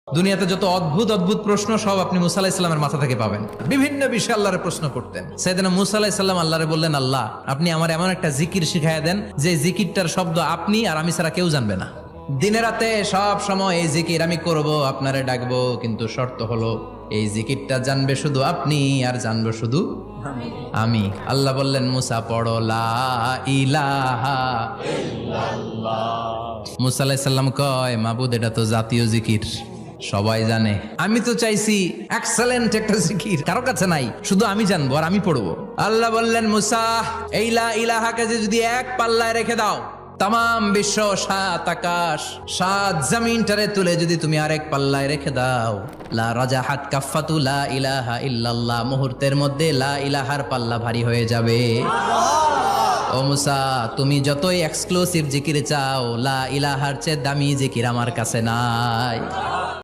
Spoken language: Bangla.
দুনিয়াতে যত অদ্ভুত অদ্ভুত প্রশ্ন সব আপনি মুসা আলাইহিস সালামের মাথা থেকে পাবেন। বিভিন্ন বিষয়ে আল্লাহরে প্রশ্ন করতেন। সাইয়েদনা মুসা আলাইহিস সালাম আল্লাহরে বললেন, আল্লাহ আপনি আমার এমন একটা জিকির শিখাইয়া দেন যে জিকিরটার শব্দ আপনি আর আমি ছাড়া কেউ জানবে না। দিনে রাতে সব সময় এই জিকির আমি করব, আপনারে ডাকবো, কিন্তু শর্ত হলো এই জিকিরটা জানবে শুধু আপনি আর জানবো শুধু আমি। আল্লাহ বললেন, মুসা পড়ো লা ইলাহা ইল্লাল্লাহ। মুসা আলাইহিস সালাম কয়, মাবুদ এটা তো জাতীয় জিকির, সবাই জানে। আমি তো চাইছি এক্সেলেন্ট একটা জিকির, কারো কাছে নাই, শুধু আমি জানবো আর আমি পড়বো। আল্লাহ বললেন, মুসা এই লা ইলাহাকে যদি এক পাল্লায় রেখে দাও, তাম বিশ্ব, 7 আকাশ 7 জমিনটারে তুলে যদি তুমি আরেক পাল্লায় রেখে দাও, লা রাজাহাত কাফাতু লা ইলাহা ইল্লাল্লাহ, মুহূর্তের মধ্যে লা ইলাহার পাল্লা ভারী হয়ে যাবে। ও মুসা, তুমি যতই এক্সক্লুসিভ জিকির চাও, লা ইলাহার চেয়ে দামি জিকির আমার কাছে নাই।